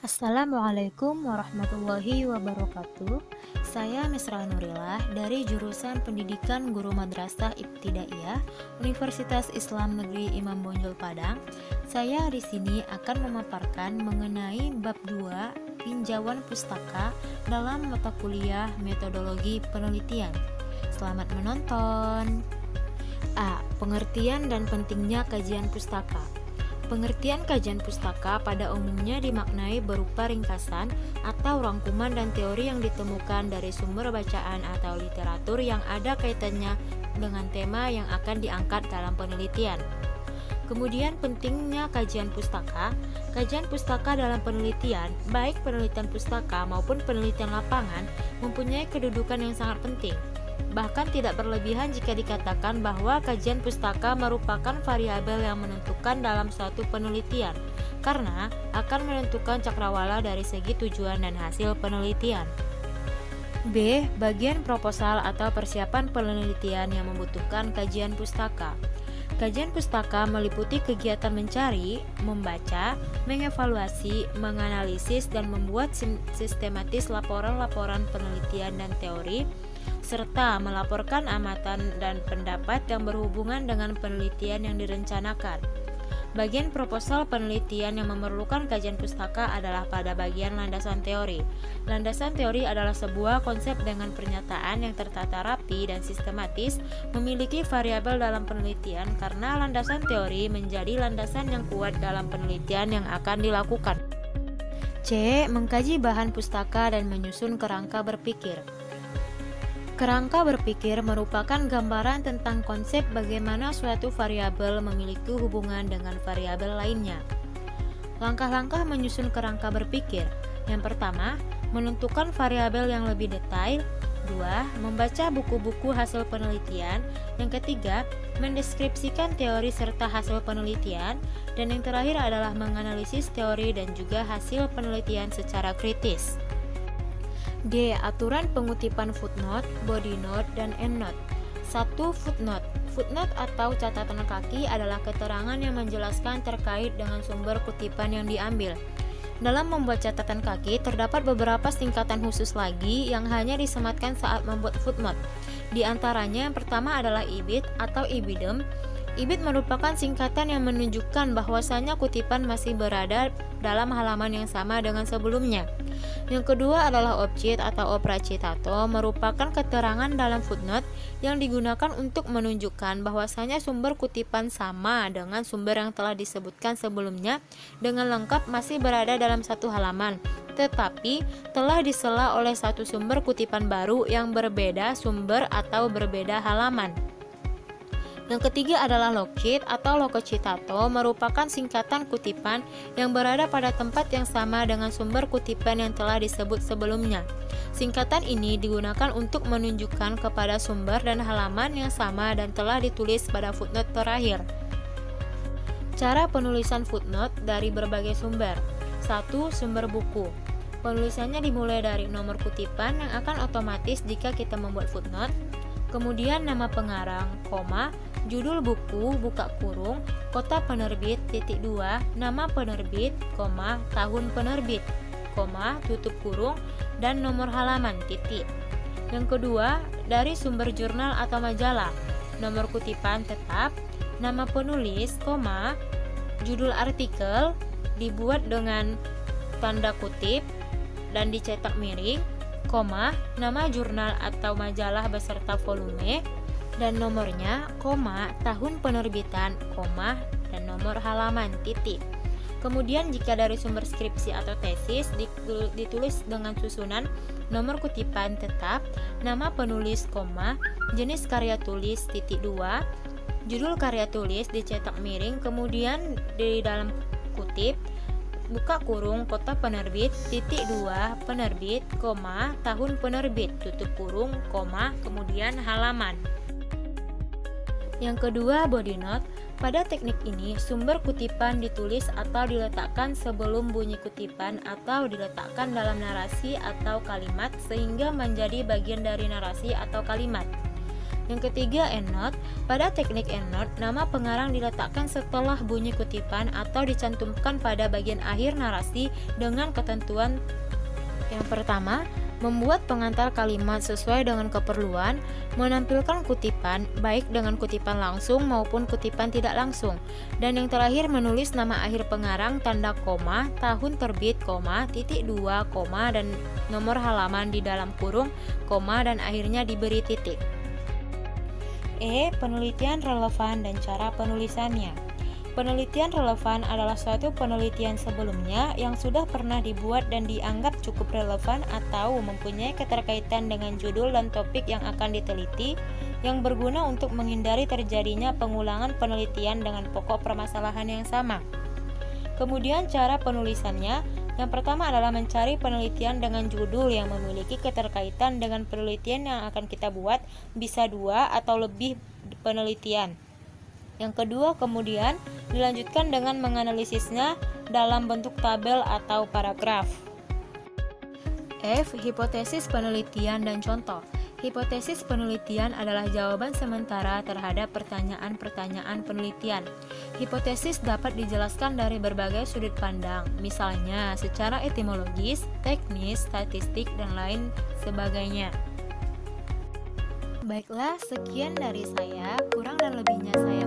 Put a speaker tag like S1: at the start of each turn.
S1: Assalamualaikum warahmatullahi wabarakatuh. Saya Misra Nurillah dari jurusan Pendidikan Guru Madrasah Ibtidaiyah Universitas Islam Negeri Imam Bonjol Padang. Saya di sini akan memaparkan mengenai bab 2 tinjauan pustaka dalam mata kuliah Metodologi Penelitian. Selamat menonton. A. Pengertian dan pentingnya kajian pustaka. Pengertian kajian pustaka pada umumnya dimaknai berupa ringkasan atau rangkuman dan teori yang ditemukan dari sumber bacaan atau literatur yang ada kaitannya dengan tema yang akan diangkat dalam penelitian. Kemudian pentingnya kajian pustaka. Kajian pustaka dalam penelitian, baik penelitian pustaka maupun penelitian lapangan, mempunyai kedudukan yang sangat penting. Bahkan tidak berlebihan jika dikatakan bahwa kajian pustaka merupakan variabel yang menentukan dalam suatu penelitian, karena akan menentukan cakrawala dari segi tujuan dan hasil penelitian. B. Bagian proposal atau persiapan penelitian yang membutuhkan kajian pustaka. Kajian pustaka meliputi kegiatan mencari, membaca, mengevaluasi, menganalisis, dan membuat sistematis laporan-laporan penelitian dan teori, serta melaporkan amatan dan pendapat yang berhubungan dengan penelitian yang direncanakan. Bagian proposal penelitian yang memerlukan kajian pustaka adalah pada bagian landasan teori. Landasan teori adalah sebuah konsep dengan pernyataan yang tertata rapi dan sistematis, memiliki variabel dalam penelitian karena landasan teori menjadi landasan yang kuat dalam penelitian yang akan dilakukan. C. Mengkaji bahan pustaka dan menyusun kerangka berpikir. Kerangka berpikir merupakan gambaran tentang konsep bagaimana suatu variabel memiliki hubungan dengan variabel lainnya. Langkah-langkah menyusun kerangka berpikir. Yang pertama, menentukan variabel yang lebih detail. 2. Membaca buku-buku hasil penelitian. Yang ketiga, mendeskripsikan teori serta hasil penelitian. Dan yang terakhir adalah menganalisis teori dan juga hasil penelitian secara kritis. D. Aturan pengutipan footnote, body note, dan endnote. 1. Footnote. Footnote atau catatan kaki adalah keterangan yang menjelaskan terkait dengan sumber kutipan yang diambil. Dalam membuat catatan kaki, terdapat beberapa singkatan khusus lagi yang hanya disematkan saat membuat footnote. Di antaranya yang pertama adalah IBID atau IBIDEM. IBID merupakan singkatan yang menunjukkan bahwasanya kutipan masih berada dalam halaman yang sama dengan sebelumnya. Yang kedua adalah objek atau opera citato, merupakan keterangan dalam footnote yang digunakan untuk menunjukkan bahwasanya sumber kutipan sama dengan sumber yang telah disebutkan sebelumnya dengan lengkap masih berada dalam satu halaman, tetapi telah disela oleh satu sumber kutipan baru yang berbeda sumber atau berbeda halaman. Yang ketiga adalah locate atau lococitato, merupakan singkatan kutipan yang berada pada tempat yang sama dengan sumber kutipan yang telah disebut sebelumnya. Singkatan ini digunakan untuk menunjukkan kepada sumber dan halaman yang sama dan telah ditulis pada footnote terakhir. Cara penulisan footnote dari berbagai sumber. 1. Sumber buku. Penulisannya dimulai dari nomor kutipan yang akan otomatis jika kita membuat footnote. Kemudian nama pengarang, koma, judul buku, buka kurung, kota penerbit, titik 2, nama penerbit, koma, tahun penerbit, koma, tutup kurung, dan nomor halaman, titik. Yang kedua, dari sumber jurnal atau majalah, nomor kutipan tetap, nama penulis, koma, judul artikel, dibuat dengan tanda kutip, dan dicetak miring, koma, nama jurnal atau majalah beserta volume, dan nomornya, koma, tahun penerbitan, koma, dan nomor halaman, titik. Kemudian jika dari sumber skripsi atau tesis ditulis dengan susunan nomor kutipan tetap, nama penulis, koma, jenis karya tulis, titik 2, judul karya tulis dicetak miring, kemudian di dalam kutip buka kurung kota penerbit, titik 2, penerbit, koma, tahun penerbit, tutup kurung, koma, kemudian halaman. Yang kedua, body note. Pada teknik ini, sumber kutipan ditulis atau diletakkan sebelum bunyi kutipan atau diletakkan dalam narasi atau kalimat sehingga menjadi bagian dari narasi atau kalimat. Yang ketiga, endnote. Pada teknik endnote, nama pengarang diletakkan setelah bunyi kutipan atau dicantumkan pada bagian akhir narasi dengan ketentuan. Yang pertama, membuat pengantar kalimat sesuai dengan keperluan, menampilkan kutipan baik dengan kutipan langsung maupun kutipan tidak langsung. Dan yang terakhir, menulis nama akhir pengarang, tanda koma, tahun terbit, koma, titik 2, koma, dan nomor halaman di dalam kurung, koma, dan akhirnya diberi titik. Penelitian relevan dan cara penulisannya. Penelitian relevan adalah suatu penelitian sebelumnya yang sudah pernah dibuat dan dianggap cukup relevan atau mempunyai keterkaitan dengan judul dan topik yang akan diteliti, yang berguna untuk menghindari terjadinya pengulangan penelitian dengan pokok permasalahan yang sama. Kemudian cara penulisannya, yang pertama adalah mencari penelitian dengan judul yang memiliki keterkaitan dengan penelitian yang akan kita buat, bisa 2 atau lebih penelitian. Yang kedua, kemudian dilanjutkan dengan menganalisisnya dalam bentuk tabel atau paragraf. Hipotesis penelitian dan contoh. Hipotesis penelitian adalah jawaban sementara terhadap pertanyaan-pertanyaan penelitian. Hipotesis dapat dijelaskan dari berbagai sudut pandang, misalnya secara etimologis, teknis, statistik, dan lain sebagainya. Baiklah, sekian dari saya. Kurang dan lebihnya saya